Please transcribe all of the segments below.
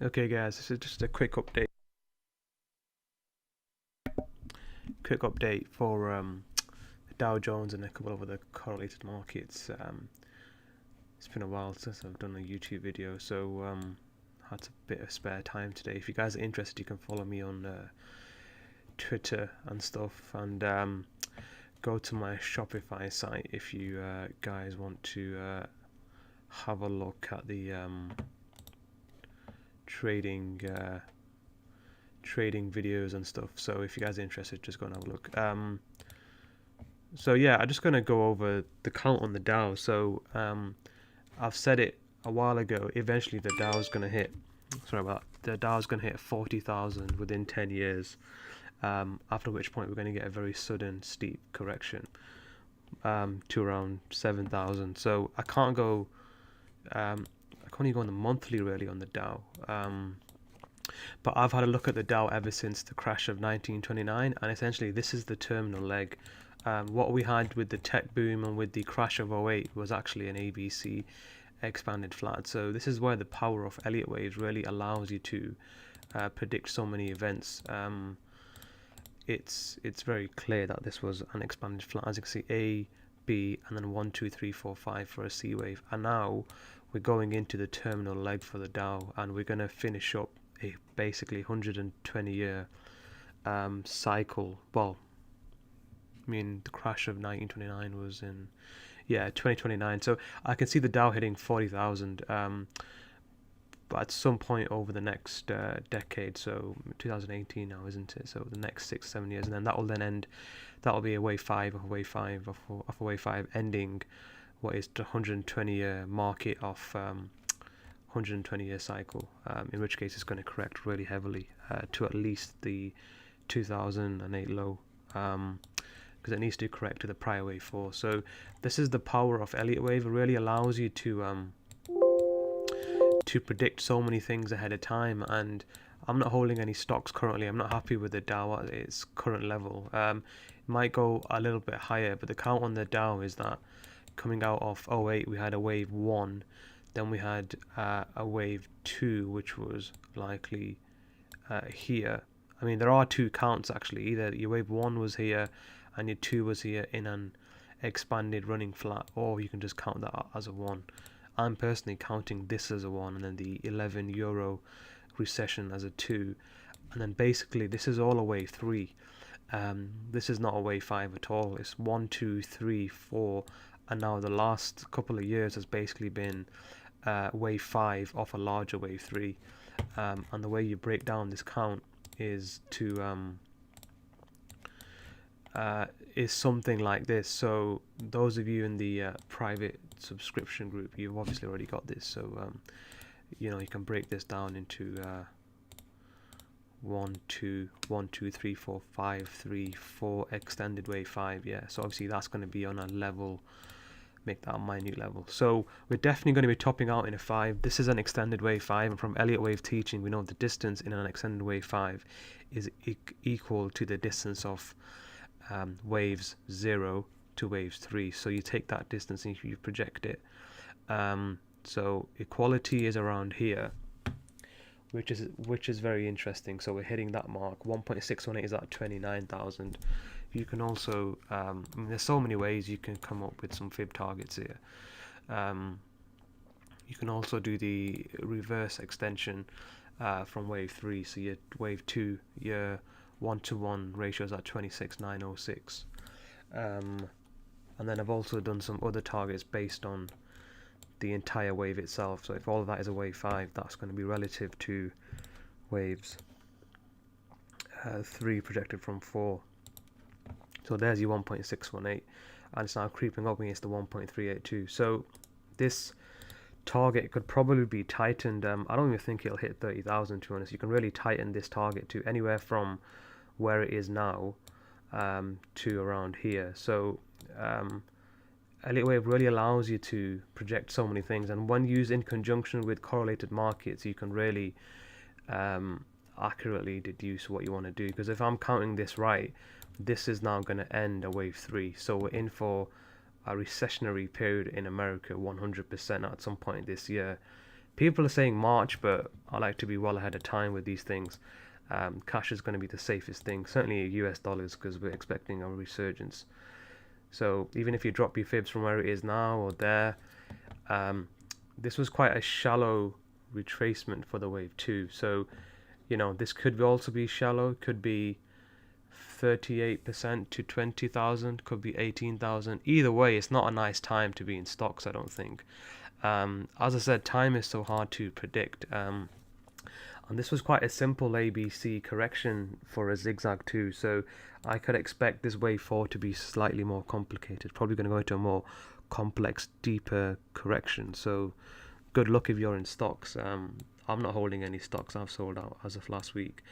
Okay guys, this is just a quick update for the Dow Jones and a couple of other correlated markets. It's been a while since I've done a YouTube video, so had a bit of spare time today. If you guys are interested, you can follow me on Twitter and stuff, and go to my Shopify site if you guys want to have a look at the trading videos and stuff. So if you guys are interested, just go and have a look. So yeah, I'm just gonna go over the count on the Dow. So I've said it a while ago. Eventually, the Dow's gonna hit. Sorry about that. The Dow's gonna hit 40,000 within 10 years. After which point we're going to get a very sudden, steep correction to around 7,000. So I can't go. I can't even go on the monthly really on the Dow. But I've had a look at the Dow ever since the crash of 1929, and essentially this is the terminal leg. What we had with the tech boom and with the crash of '08 was actually an ABC expanded flat. So this is where the power of Elliott waves really allows you to predict so many events. It's very clear that this was an expanded flat. As you can see, A, B, and then 1, 2, 3, 4, 5 for a C wave. And now we're going into the terminal leg for the Dow, and we're going to finish up a basically 120-year cycle. Well, I mean, the crash of 1929 was in 2029. So I can see the Dow hitting 40,000. But at some point over the next decade, so 2018 now, isn't it? So the next 6-7 years, and then that will then end. That will be a wave 5 of a wave 5 of a wave 5, ending what is the 120-year market of 120-year cycle. In which case, it's going to correct really heavily to at least the 2008 low. Because it needs to correct to the prior wave 4. So this is the power of Elliott wave. It really allows you to predict so many things ahead of time, and I'm not holding any stocks currently. I'm not happy with the Dow at its current level. It might go a little bit higher, but the count on the Dow is that coming out of '08 we had a wave 1, then we had a wave 2, which was likely here. I mean, there are two counts actually. Either your wave 1 was here and your 2 was here in an expanded running flat, or you can just count that as a 1. I'm personally counting this as a 1, and then the 11 euro recession as a 2, and then basically this is all a wave 3. This is not a wave 5 at all. It's 1, 2, 3, 4, and now the last couple of years has basically been wave 5 of a larger wave 3. And the way you break down this count is to is something like this. So those of you in the private subscription group, you've obviously already got this. So you can break this down into 1, 2, 1, 2, 3, 4, 5, 3, 4 extended wave 5. Yeah, so obviously that's going to be on a level, make that a minute level. So we're definitely going to be topping out in a 5. This is an extended wave 5, and from Elliott wave teaching we know the distance in an extended wave 5 is equal to the distance of waves 0 to waves 3. So you take that distance and you project it. So equality is around here, which is very interesting. So we're hitting that mark. 1.618 is at 29,000. You can also I mean, there's so many ways you can come up with some fib targets here. You can also do the reverse extension from wave 3. So your wave 2, your 1-to-1 ratios at 26,906. And then I've also done some other targets based on the entire wave itself. So if all of that is a wave 5, that's going to be relative to waves 3 projected from 4. So there's your 1.618, and it's now creeping up against the 1.382. So this target could probably be tightened. I don't even think it'll hit 30,000, to be honest. You can really tighten this target to anywhere from where it is now to around here. So Elliott wave really allows you to project so many things, and when used in conjunction with correlated markets, you can really accurately deduce what you want to do. Because if I'm counting this right, this is now going to end a wave 3. So we're in for a recessionary period in America 100% at some point this year. People are saying March, but I like to be well ahead of time with these things. Cash is going to be the safest thing, certainly US dollars, because we're expecting a resurgence. So even if you drop your fibs from where it is now or there, this was quite a shallow retracement for the wave 2. So, this could also be shallow, could be 38% to 20,000, could be 18,000. Either way, it's not a nice time to be in stocks, I don't think. As I said, time is so hard to predict. And this was quite a simple ABC correction for a zigzag too. So I could expect this wave 4 to be slightly more complicated. Probably going to go into a more complex, deeper correction. So good luck if you're in stocks. I'm not holding any stocks. I've sold out as of last week.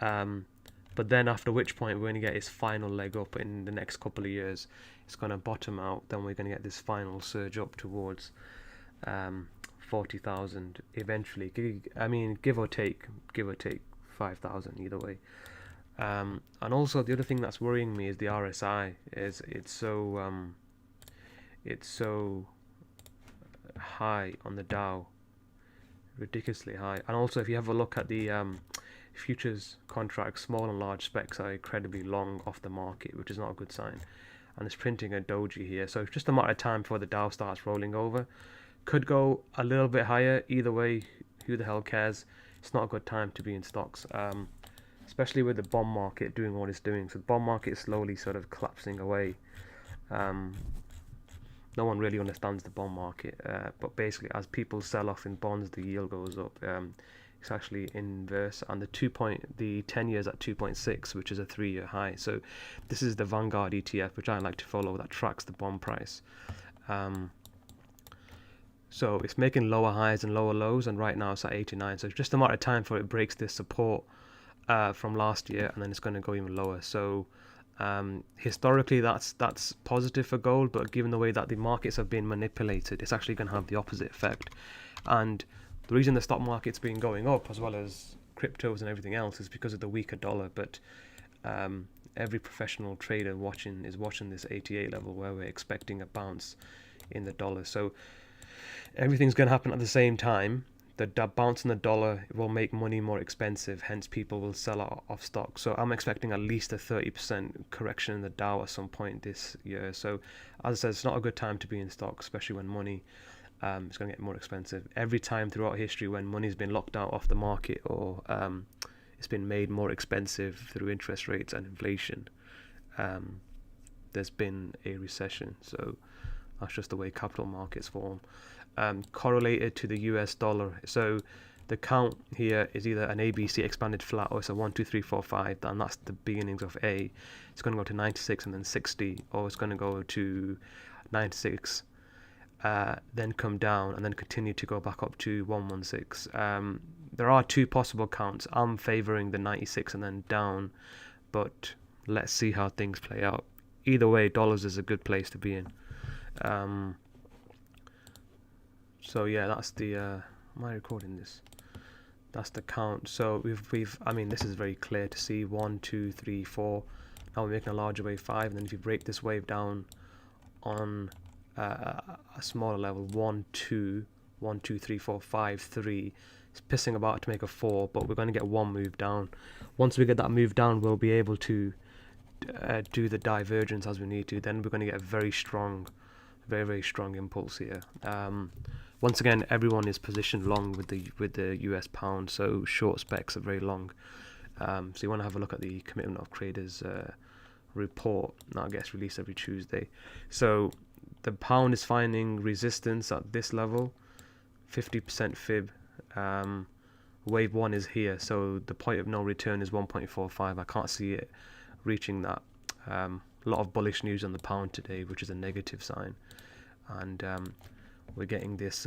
But then after which point we're going to get its final leg up in the next couple of years. It's going to bottom out. Then we're going to get this final surge up towards 40,000 eventually. I mean, give or take 5,000 either way. And also the other thing that's worrying me is the RSI. It's so high on the Dow, ridiculously high. And also if you have a look at the futures contracts, small and large specs are incredibly long off the market, which is not a good sign. And it's printing a doji here, so it's just a matter of time before the Dow starts rolling over. Could go a little bit higher. Either way, who the hell cares? It's not a good time to be in stocks, especially with the bond market doing what it's doing. So the bond market is slowly sort of collapsing away. No one really understands the bond market, but basically as people sell off in bonds, the yield goes up. It's actually inverse, and the 10 years at 2.6, which is a 3-year high. So this is the Vanguard ETF, which I like to follow, that tracks the bond price. So it's making lower highs and lower lows, and right now it's at 89. So it's just a matter of time before it breaks this support from last year, and then it's going to go even lower. So historically that's positive for gold, but given the way that the markets have been manipulated, it's actually going to have the opposite effect. And the reason the stock market's been going up, as well as cryptos and everything else, is because of the weaker dollar. But every professional trader is watching this 88 level, where we're expecting a bounce in the dollar. So everything's going to happen at the same time. The bounce in the dollar will make money more expensive, hence people will sell off stock. So I'm expecting at least a 30% correction in the Dow at some point this year. So as I said, it's not a good time to be in stocks, especially when money is going to get more expensive. Every time throughout history when money's been locked out off the market, or it's been made more expensive through interest rates and inflation, there's been a recession. So that's just the way capital markets form. Correlated to the US dollar. So the count here is either an ABC expanded flat, or it's a 1, 2, 3, 4, 5, and that's the beginnings of A. It's going to go to 96 and then 60, or it's going to go to 96, then come down and then continue to go back up to 116. There are two possible counts. I'm favoring the 96 and then down, but let's see how things play out. Either way, dollars is a good place to be in. So yeah, that's the am I recording this? That's the count. So I mean, this is very clear to see. 1, 2, 3, 4. Now we're making a larger wave 5, and then if you break this wave down on a smaller level, 1, 2, 1, 2, 3, 4, 5, 3. It's pissing about to make a 4, but we're going to get one move down. Once we get that move down, we'll be able to do the divergence as we need to. Then we're going to get a very strong, very, very strong impulse here. Once again, everyone is positioned long with the US pound, so short specs are very long. So you want to have a look at the Commitment of Traders report that gets released every Tuesday. So the pound is finding resistance at this level, 50% fib. Wave 1 is here, so the point of no return is 1.45. I can't see it reaching that. A lot of bullish news on the pound today, which is a negative sign, and we're getting this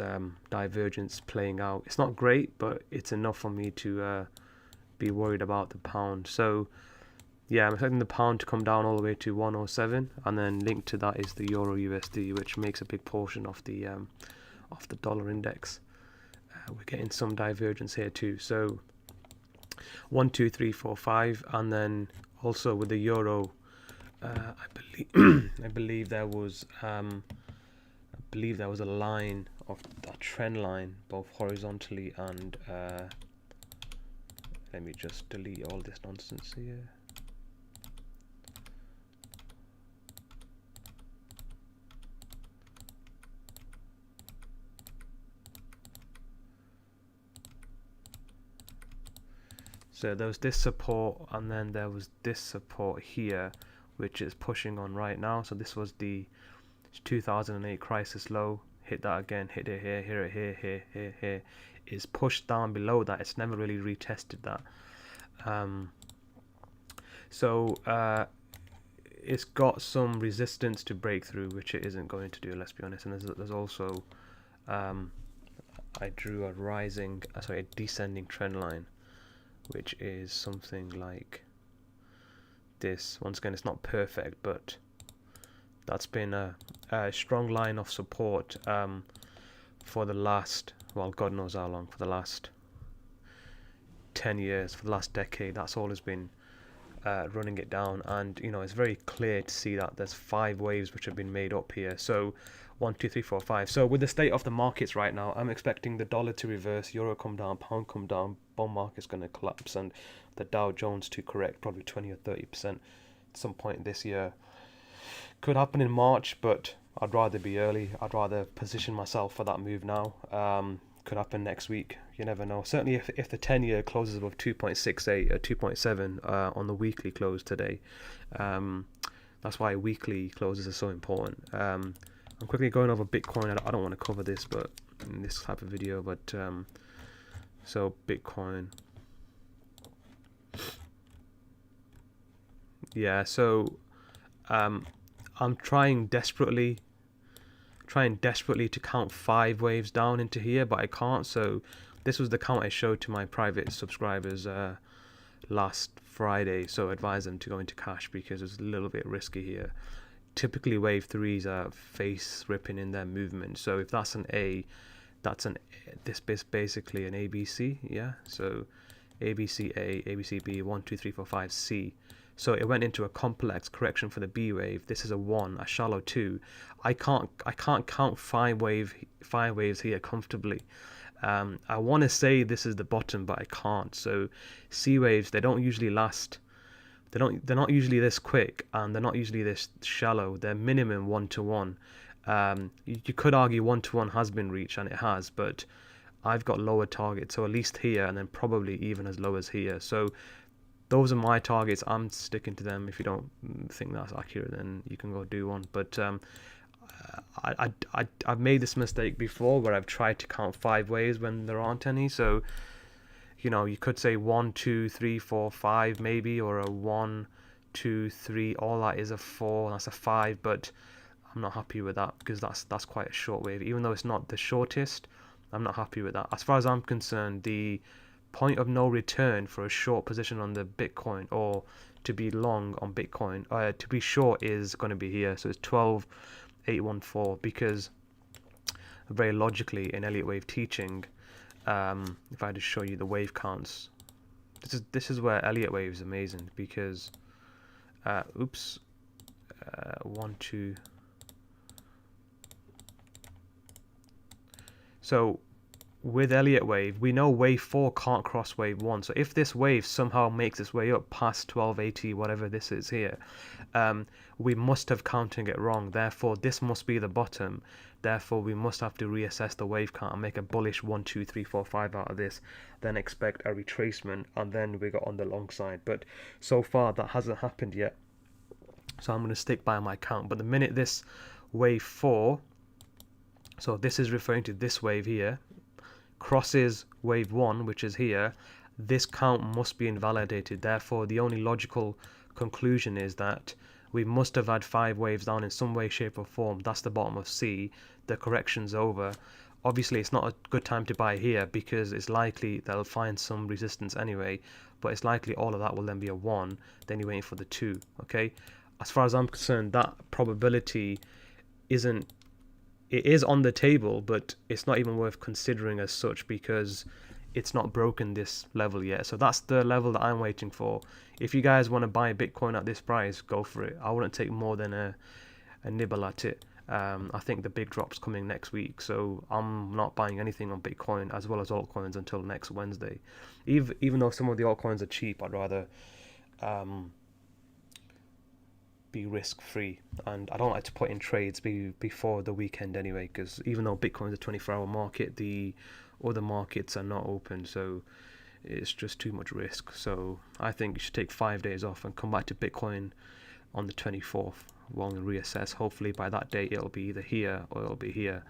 divergence playing out. It's not great, but it's enough for me to be worried about the pound. So yeah, I'm expecting the pound to come down all the way to 107, and then linked to that is the Euro USD, which makes a big portion of the dollar index. We're getting some divergence here too. So 1, 2, 3, 4, 5, and then also with the euro, I believe there was a line of a trend line, both horizontally and let me just delete all this nonsense here. So there was this support, and then there was this support here, which is pushing on right now. So this was the 2008 crisis low. Hit that again, hit it here, here. Is pushed down below that. It's never really retested that. It's got some resistance to break through, which it isn't going to do, let's be honest. And there's also I drew a descending trend line, which is something like this. Once again, it's not perfect, but that's been a strong line of support for the last, well, God knows how long, for the last 10 years, for the last decade. That's all has been running it down. And you know, it's very clear to see that there's 5 waves which have been made up here. So 1, 2, 3, 4, 5. So with the state of the markets right now, I'm expecting the dollar to reverse, euro come down, pound come down, bond market's going to collapse, and the Dow Jones to correct probably 20 or 30% at some point this year. Could happen in March, but I'd rather be early. I'd rather position myself for that move now. Could happen next week. You never know. Certainly if the 10-year closes above 2.68 or 2.7 on the weekly close today. That's why weekly closes are so important. I'm quickly going over Bitcoin. I don't want to cover this, but in this type of video. But so Bitcoin. Yeah. So I'm trying desperately to count 5 waves down into here, but I can't. So this was the count I showed to my private subscribers last Friday. So I advise them to go into cash because it's a little bit risky here. Typically wave 3s are face ripping in their movement. So if that's an A, this is basically an ABC. Yeah. So ABC A, ABC B, 1, 2, 3, 4, 5 C. So it went into a complex correction for the B wave. This is a 1, a shallow 2. I can't count 5 waves here comfortably. I want to say this is the bottom, but I can't. So C waves, they don't usually last. They're not usually this quick, and they're not usually this shallow. They're minimum 1 to 1. You could argue 1 to 1 has been reached, and it has, but I've got lower targets, so at least here, and then probably even as low as here. So those are my targets. I'm sticking to them. If you don't think that's accurate, then you can go do one. But I've made this mistake before where I've tried to count 5 waves when there aren't any. So you know, you could say 1, 2, 3, 4, 5 maybe, or a 1, 2, 3. All that is a 4. That's a 5. But I'm not happy with that because that's quite a short wave. Even though it's not the shortest, I'm not happy with that. As far as I'm concerned, the point of no return for a short position on the Bitcoin, or to be long on Bitcoin, to be short, is going to be here. So it's 12,814, because very logically in Elliott wave teaching, if I just show you the wave counts, this is where Elliott wave is amazing, because 1, 2. So with Elliott wave, we know wave 4 can't cross wave 1. So if this wave somehow makes its way up past 1280, whatever this is here, we must have counting it wrong. Therefore, this must be the bottom. Therefore, we must have to reassess the wave count and make a bullish 1, 2, 3, 4, 5 out of this. Then expect a retracement, and then we got on the long side. But so far, that hasn't happened yet. So I'm going to stick by my count. But the minute this wave 4, so this is referring to this wave here, crosses wave 1, which is here, this count must be invalidated. Therefore, the only logical conclusion is that we must have had 5 waves down in some way, shape or form. That's the bottom of C. The correction's over. Obviously, it's not a good time to buy here because it's likely they'll find some resistance anyway, but it's likely all of that will then be a 1. Then you're waiting for the 2. Okay. As far as I'm concerned, that probability isn't. It is on the table, but it's not even worth considering as such because it's not broken this level yet. So that's the level that I'm waiting for. If you guys want to buy Bitcoin at this price, go for it. I wouldn't take more than a nibble at it. I think the big drop's coming next week, so I'm not buying anything on Bitcoin as well as altcoins until next Wednesday. Even though some of the altcoins are cheap, I'd rather be risk free, and I don't like to put in trades before the weekend anyway, because even though Bitcoin's a 24-hour market, the other markets are not open, so it's just too much risk. So I think you should take 5 days off and come back to Bitcoin on the 24th while we reassess. Hopefully by that date it'll be either here or it'll be here.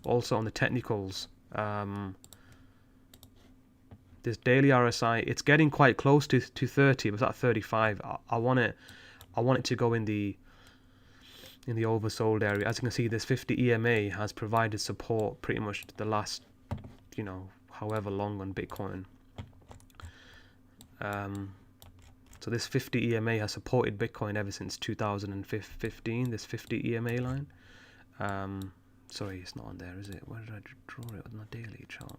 Also on the technicals, this daily RSI, it's getting quite close to 30. It was at 35. I want it to go in the oversold area. As you can see, this 50 EMA has provided support pretty much the last, however long on Bitcoin. So this 50 EMA has supported Bitcoin ever since 2015, this 50 EMA line. Sorry, it's not on there, is it? Where did I draw it on my daily chart?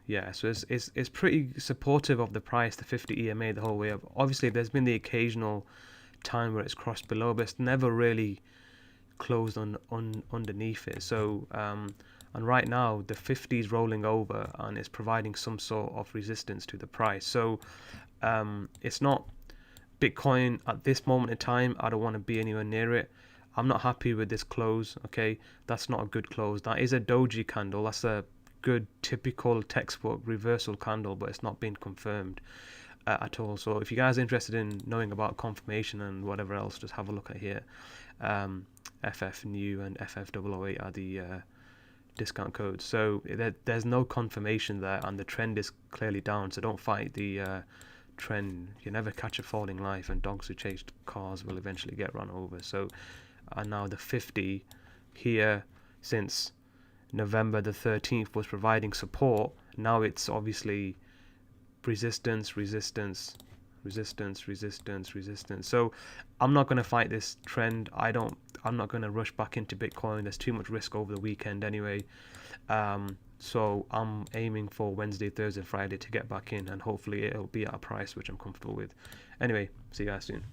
Yeah, so it's pretty supportive of the price, the 50 EMA, the whole way up. Obviously, there's been the occasional time where it's crossed below, but it's never really closed underneath it. So and right now the 50 is rolling over and it's providing some sort of resistance to the price. So it's not Bitcoin at this moment in time. I don't want to be anywhere near it. I'm not happy with this close. Okay, that's not a good close. That is a doji candle. That's a good typical textbook reversal candle, but it's not been confirmed at all. So if you guys are interested in knowing about confirmation and whatever else, just have a look at here. FF new and FF008 are the discount codes. So there's no confirmation there, and the trend is clearly down. So don't fight the trend. You never catch a falling life, and dogs who chase cars will eventually get run over. So and now the 50 here since November the 13th was providing support. Now it's obviously resistance. So I'm not going to fight this trend. I'm not going to rush back into Bitcoin. There's too much risk over the weekend anyway. So I'm aiming for Wednesday, Thursday, Friday to get back in, and hopefully it'll be at a price which I'm comfortable with. Anyway, see you guys soon.